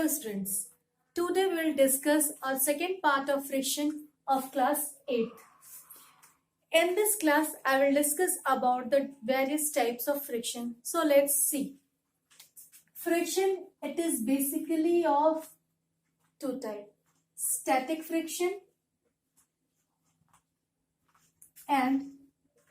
Hello students, today we will discuss our second part of friction of class 8th. In this class, I will discuss about the various types of friction. So let's see. Friction, it is basically of two types. Static friction and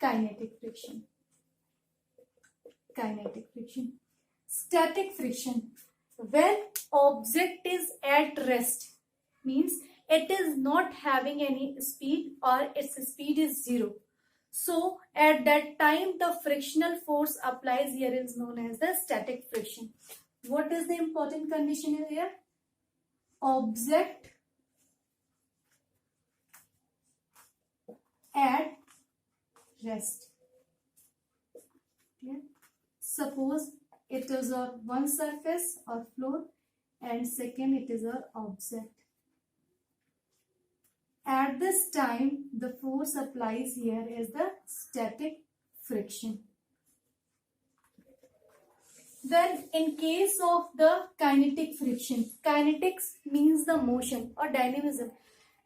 kinetic friction. Kinetic friction. Static friction. When object is at rest, means it is not having any speed or its speed is zero. So at that time the frictional force applies here is known as the static friction. What is the important condition here? Object at rest. Yeah. Suppose it is on one surface or floor and second it is our object. At this time the force applies here is the static friction. Then in case of the kinetic friction, kinetics means the motion or dynamism.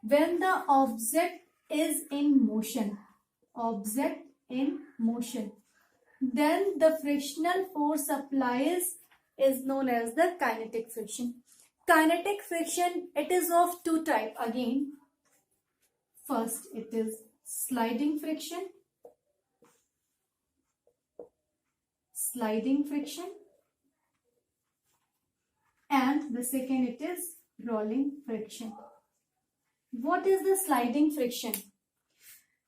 When the object is in motion, then the frictional force applies is known as the kinetic friction. Kinetic friction, it is of two types again. First, it is sliding friction. And the second, it is rolling friction. What is the sliding friction?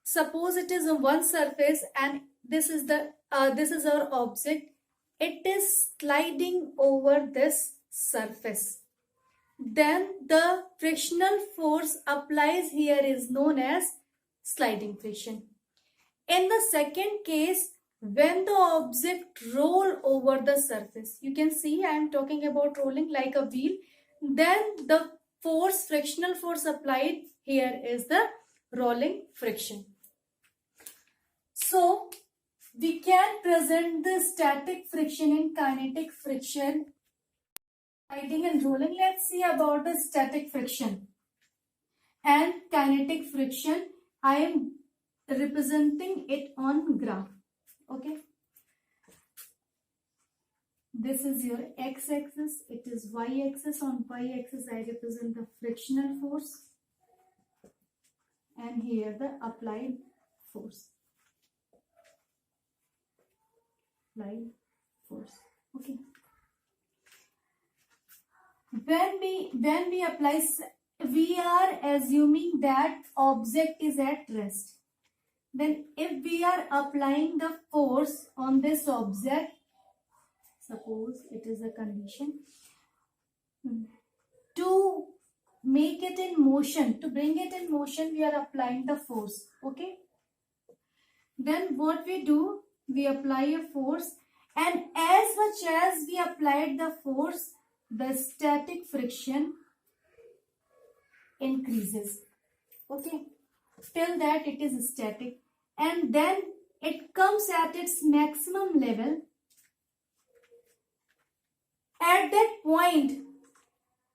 Suppose it is on one surface and this is our object. It is sliding over this surface. Then the frictional force applies here is known as sliding friction. In the second case, when the object roll over the surface, you can see I am talking about rolling like a wheel, then the frictional force applied here is the rolling friction. So we can present the static friction and kinetic friction, sliding and rolling. Let's see about the static friction and kinetic friction. I am representing it on graph. Okay. This is your x-axis. It is y-axis. On y-axis I represent the frictional force. And here the applied force. Okay. When we apply, we are assuming that object is at rest. Then if we are applying the force on this object, suppose it is a condition, to make it in motion, to bring it in motion, we are applying the force. Okay. Then what we do, we apply a force, and as much as we applied the force, the static friction increases. Okay. Till that it is static. And then it comes at its maximum level. At that point,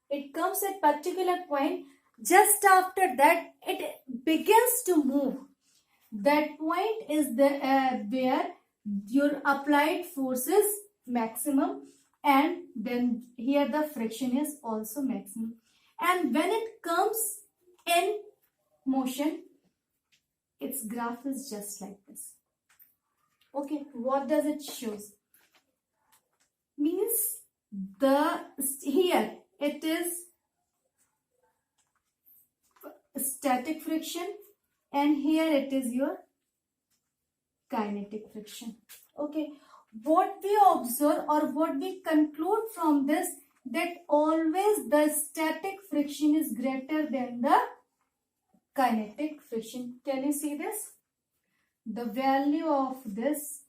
it comes at particular point. Just after that, it begins to move. That point is where your applied force is maximum, and then here the friction is also maximum. And when it comes in motion, its graph is just like this. Okay, what does it shows? Means here it is static friction and here it is your kinetic friction. Okay, what we observe or what we conclude from this, that always the static friction is greater than the kinetic friction. Can you see this? The value of this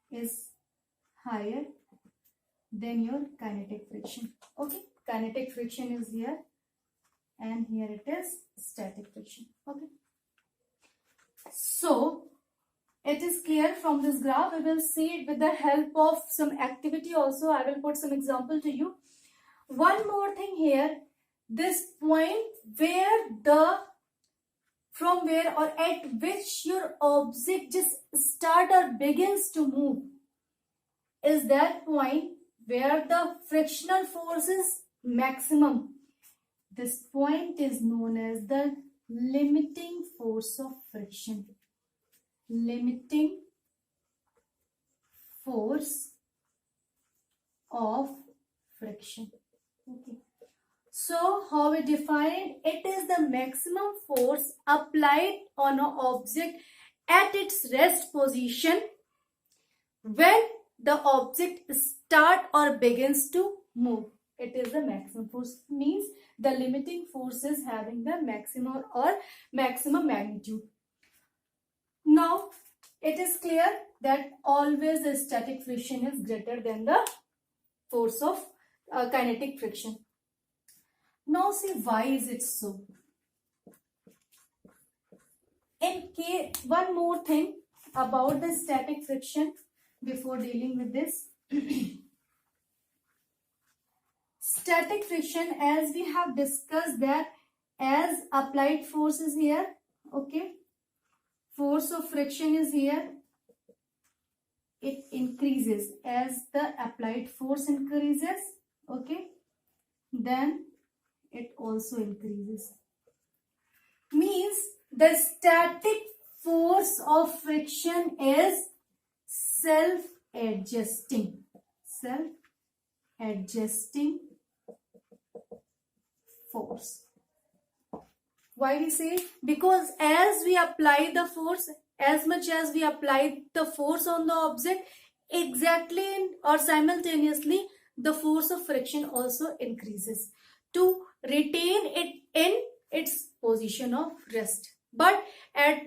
is higher than your kinetic friction. Okay, kinetic friction is here and here it is static friction. Okay, so it is clear from this graph. We will see it with the help of some activity also. I will put some example to you. one more thing here, this point where from where or at which your object just start or begins to move is that point where the frictional force is maximum. This point is known as the limiting force of friction. Limiting force of friction. Okay. So how we define it? It is the maximum force applied on an object at its rest position when the object start or begins to move. It is the maximum force, means the limiting force is having the maximum or maximum magnitude. Now it is clear that always the static friction is greater than the force of kinetic friction. Now see, why is it so? In case, one more thing about the static friction before dealing with this. Static friction, as we have discussed, that as applied force is here, okay, force of friction is here, it increases as the applied force increases, okay, then it also increases. Means the static force of friction is self-adjusting. Self-adjusting force. Why we say? Because as we apply the force, as much as we apply the force on the object, exactly or simultaneously the force of friction also increases to retain it in its position of rest. But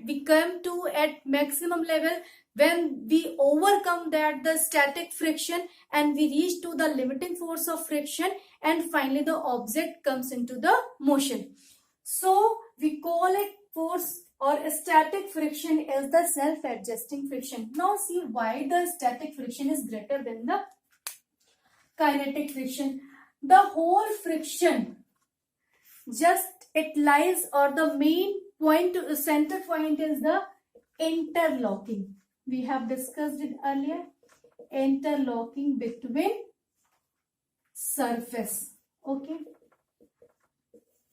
we come to at maximum level when we overcome that the static friction and we reach to the limiting force of friction, and finally the object comes into the motion. So we call it force or static friction as the self-adjusting friction. Now see why the static friction is greater than the kinetic friction. The whole friction, just it lies, or the main point, center point is the interlocking. We have discussed it earlier. Interlocking between surface. Okay.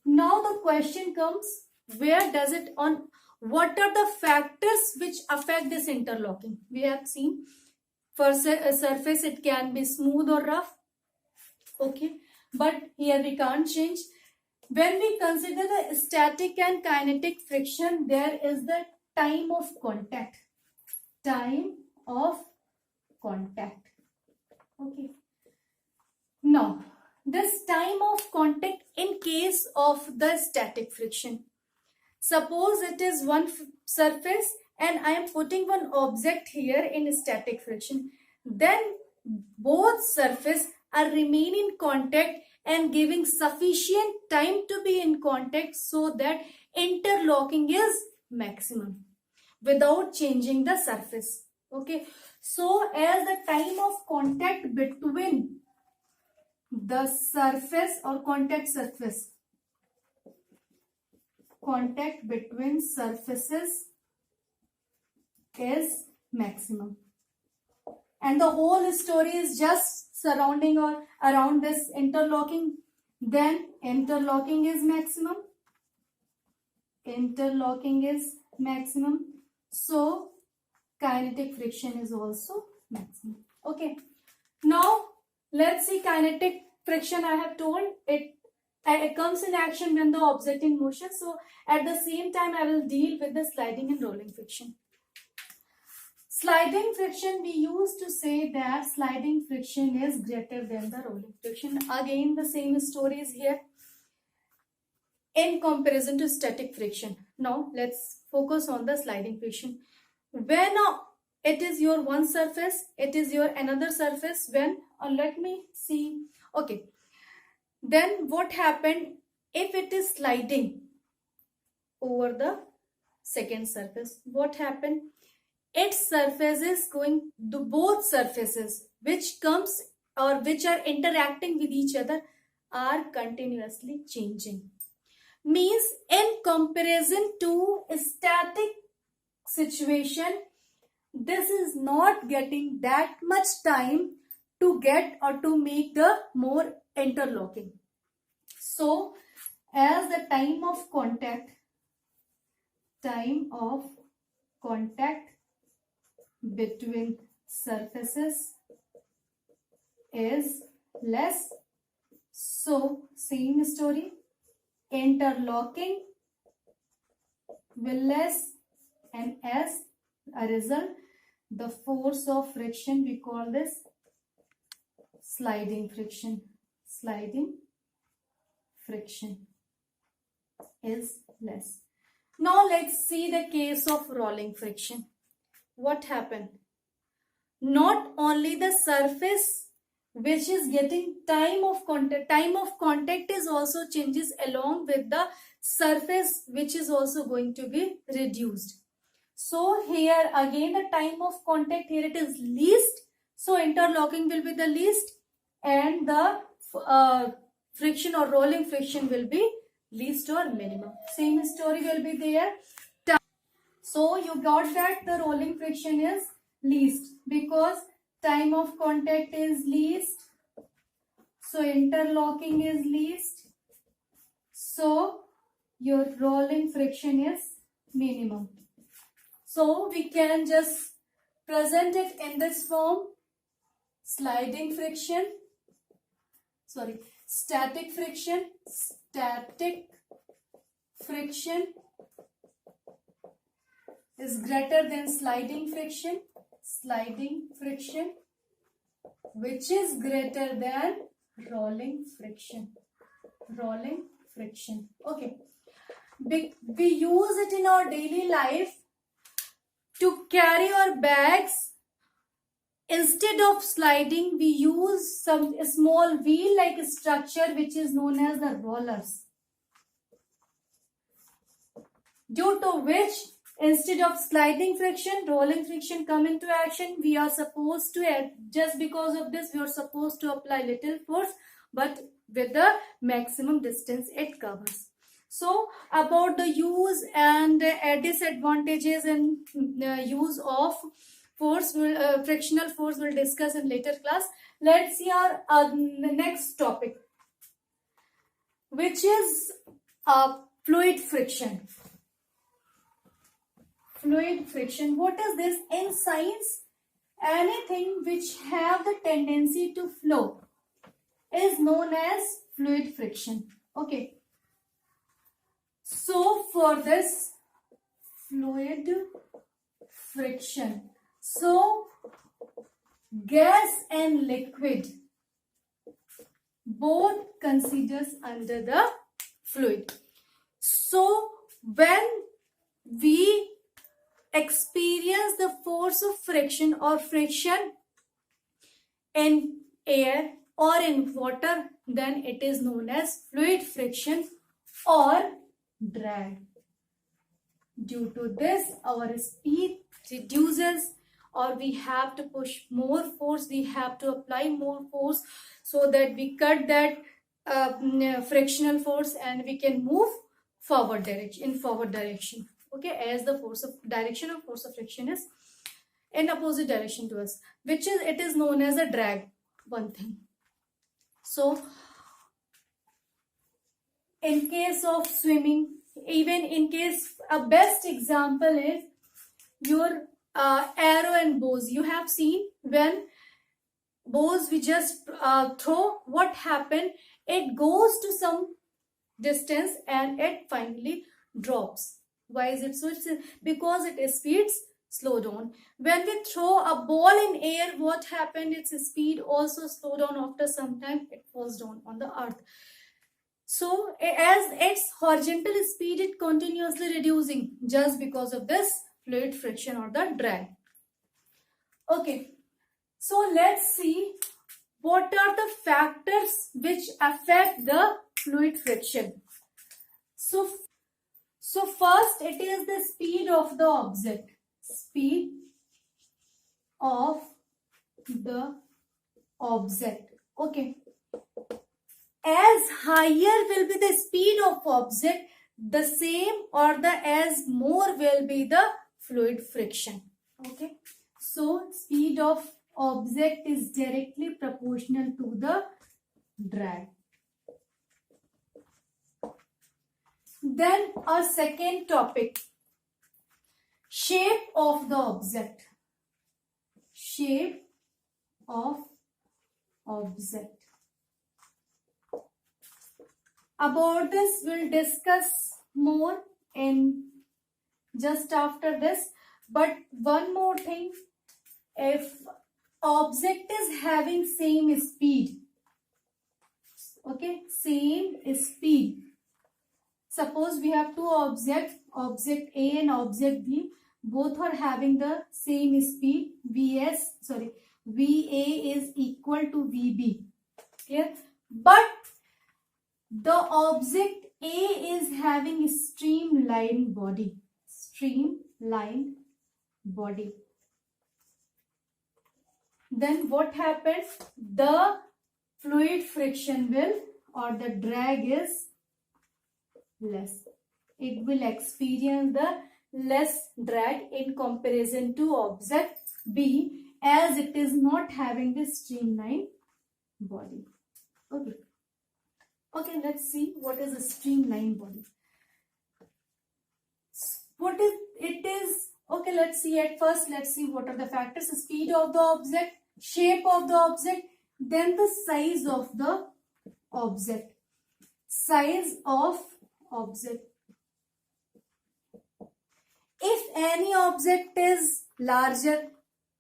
Now the question comes, where does it on? What are the factors which affect this interlocking? We have seen for a surface it can be smooth or rough. Okay, but here we can't change. When we consider the static and kinetic friction, there is the time of contact. Time of contact. Okay. Now, this time of contact in case of the static friction. Suppose it is one surface and I am putting one object here in static friction. Then both surfaces are remain in contact and giving sufficient time to be in contact so that interlocking is maximum without changing the surface. Okay. So as the time of contact between the surface or contact between surfaces is maximum, and the whole story is just surrounding or around this interlocking, then interlocking is maximum. So kinetic friction is also maximum. Okay. Now let's see kinetic friction. I have told it comes in action when the object in motion. So at the same time I will deal with the sliding and rolling friction. Sliding friction, we used to say that sliding friction is greater than the rolling friction. Again the same story is here in comparison to static friction. Now let's focus on the sliding friction. When it is your one surface, it is your another surface, when let me see. Okay, then what happened if it is sliding over the second surface? What happened? Its surface is going to both surfaces which comes or which are interacting with each other are continuously changing. Means in comparison to a static situation, this is not getting that much time to get or to make the more interlocking. So as the time of contact between surfaces is less, so same story, interlocking will less, and as a result the force of friction, we call this sliding friction is less. Now let's see the case of rolling friction. What happened? Not only the surface which is getting time of contact is also changes along with the surface, which is also going to be reduced. So here again the time of contact, here it is least, so interlocking will be the least, and the friction or rolling friction will be least or minimum. Same story will be there. So you got that the rolling friction is least because time of contact is least, so interlocking is least, so your rolling friction is minimum. So we can just present it in this form: static friction is greater than sliding friction, which is greater than rolling friction. Okay. We use it in our daily life to carry our bags. Instead of sliding, we use some small wheel-like structure which is known as the rollers, due to which instead of sliding friction, rolling friction come into action. We are supposed to, just because of this, we are supposed to apply little force, but with the maximum distance it covers. So about the use and disadvantages and use of force, frictional force, will discuss in later class. Let's see our next topic, which is fluid friction. What is this? In science, anything which have the tendency to flow is known as fluid friction. Okay. So for this fluid friction, so gas and liquid both considers under the fluid. So when we experience the force of friction or friction in air or in water, then it is known as fluid friction or drag. Due to this, our speed reduces, or we have to push more force, we have to apply more force, so that we cut that frictional force and we can move forward direction. Okay, as the force of friction is in opposite direction to us, which is, it is known as a drag, one thing. So in case of swimming, even in case, a best example is your arrow and bows. You have seen when bows we just throw, what happened? It goes to some distance and it finally drops. Why is it so? It's because its speeds slow down. When we throw a ball in air, what happened? Its speed also slow down. After some time, it falls down on the earth. So as its horizontal speed is continuously reducing, just because of this fluid friction or the drag. Okay, so let's see what are the factors which affect the fluid friction. So first, it is the speed of the object. Okay. as higher will be the speed of object, the same or the as more will be the fluid friction. Okay. So speed of object is directly proportional to the drag. Then a second topic, shape of the object. Shape of object. About this we'll discuss more in just after this. But one more thing, if object is having same speed, okay, same speed. Suppose we have two objects, object A and object B, both are having the same speed, VA is equal to VB. Clear? But the object A is having a streamlined body. Streamlined body. Then what happens? The fluid friction will, or the drag is less. It will experience the less drag in comparison to object B, as it is not having the streamlined body. Okay. Okay, let's see what is a streamlined body. What is it is? Okay, let's see at first. Let's see what are the factors: speed of the object, shape of the object, then the size of the object. Size of object. If any object is larger,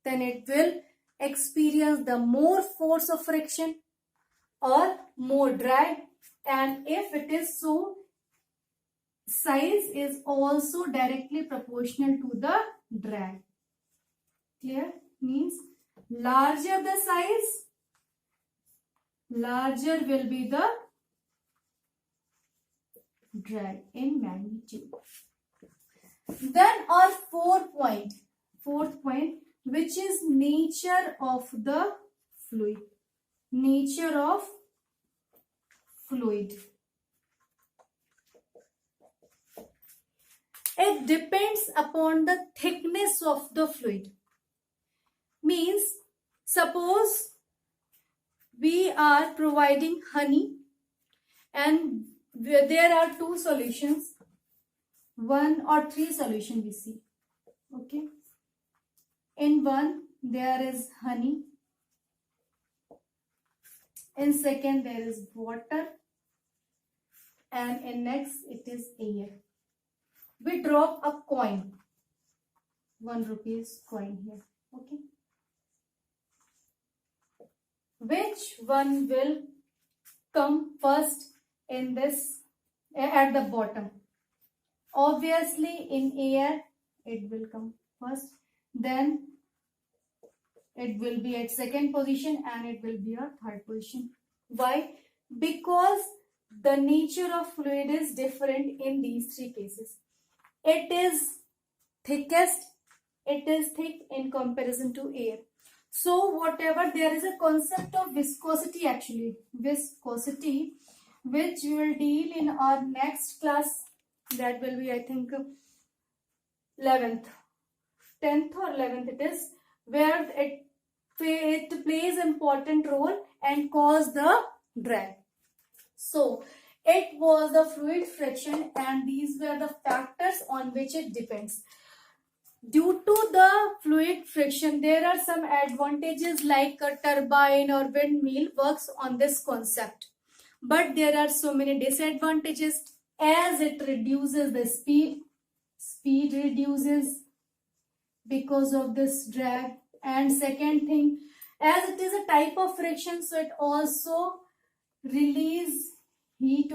then it will experience the more force of friction or more drag, and if it is so, size is also directly proportional to the drag. Clear? Means larger the size, larger will be the drag in magnitude. Then our fourth point, which is nature of the fluid. Nature of fluid. It depends upon the thickness of the fluid. Means, suppose we are providing honey and there are two solutions, one or three solutions we see. Okay. In one there is honey, in second there is water, and in next it is air. We drop a coin, 1 rupees coin here. Okay. Which one will come first in this, at the bottom? Obviously in air it will come first, then it will be at second position, and it will be at third position. Why? Because the nature of fluid is different in these three cases. It is thickest, it is thick in comparison to air. So whatever, there is a concept of viscosity actually, viscosity, which we will deal in our next class. That will be, I think, 11th, 10th or 11th it is, where it plays important role and cause the drag. So it was the fluid friction, and these were the factors on which it depends. Due to the fluid friction, there are some advantages like a turbine or windmill works on this concept. But there are so many disadvantages, as it reduces the speed. Speed reduces because of this drag. And second thing, as it is a type of friction, so it also release heat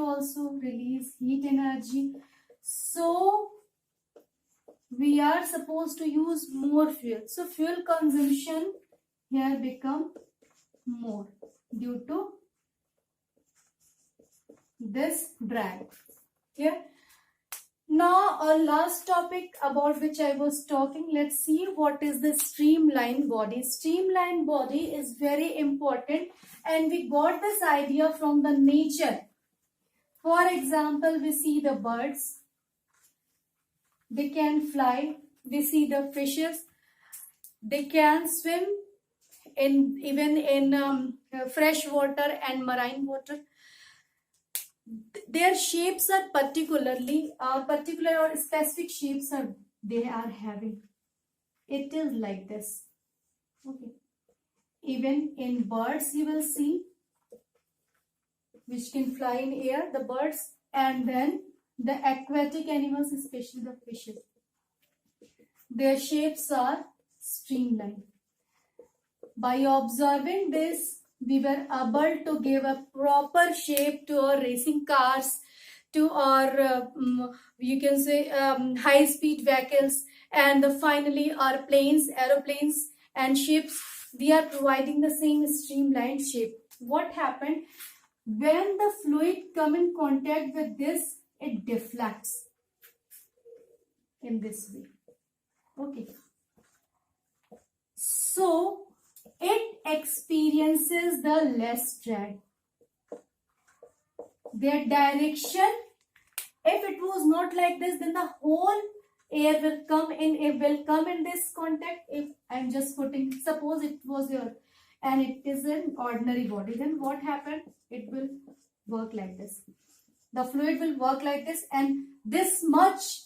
energy. So we are supposed to use more fuel. So fuel consumption here become more due to this drag. Here. Now, our last topic about which I was talking, let's see what is the streamlined body. Streamlined body is very important, and we got this idea from the nature. For example, we see the birds, they can fly. We see the fishes, they can swim in even in fresh water and marine water. Their shapes are particular or specific shapes are they are having. It is like this. Okay. Even in birds you will see, which can fly in air, the birds, and then the aquatic animals, especially the fishes. Their shapes are streamlined. By observing this, we were able to give a proper shape to our racing cars, to our you can say high speed vehicles, and finally our planes, aeroplanes and ships. We are providing the same streamlined shape. What happened when the fluid come in contact with this? It deflects in this way. Okay, so it experiences the less drag. Their direction, if it was not like this, then the whole air will come in. It will come in this contact. If I'm just putting, suppose it was here and it is an ordinary body, then what happened? It will work like this. The fluid will work like this, and this much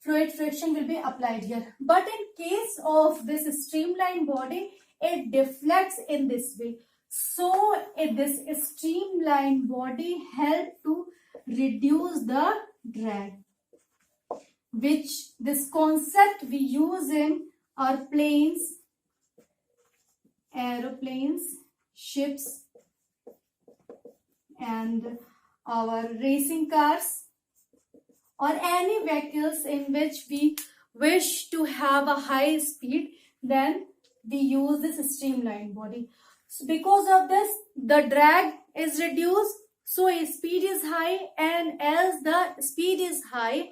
fluid friction will be applied here. But in case of this streamlined body, it deflects in this way. So this streamlined body help to reduce the drag, which this concept we use in our planes, aeroplanes, ships, and our racing cars, or any vehicles in which we wish to have a high speed. Then we use this streamlined body. So because of this, the drag is reduced, so speed is high, and as the speed is high,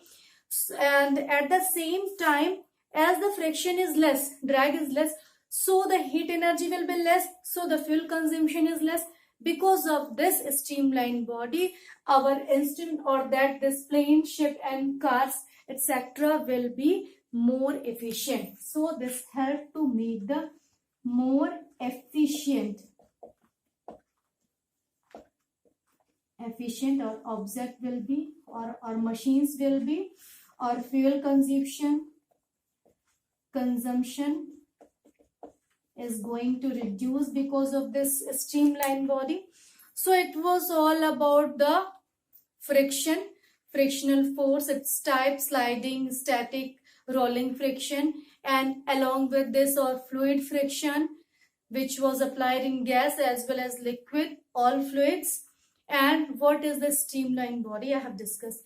and at the same time, as the friction is less, drag is less, so the heat energy will be less, so the fuel consumption is less. Because of this streamlined body, our instant or that this plane, ship and cars etc. will be more efficient. So this help to make the more efficient or object will be, or machines will be, or fuel consumption is going to reduce because of this streamlined body. So it was all about the friction, frictional force, its type, sliding, static, rolling friction, and along with this or fluid friction, which was applied in gas as well as liquid, all fluids. And what is the streamlined body I have discussed.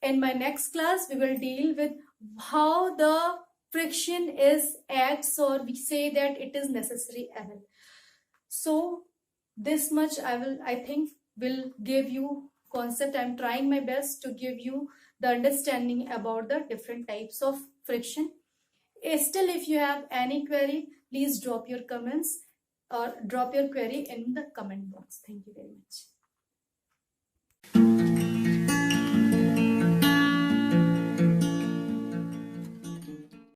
In my next class, we will deal with how the friction is acts, or we say that it is necessary evil. So this much I think will give you concept. I'm trying my best to give you the understanding about the different types of friction. Still, if you have any query, please drop your comments or drop your query in the comment box. Thank you very much.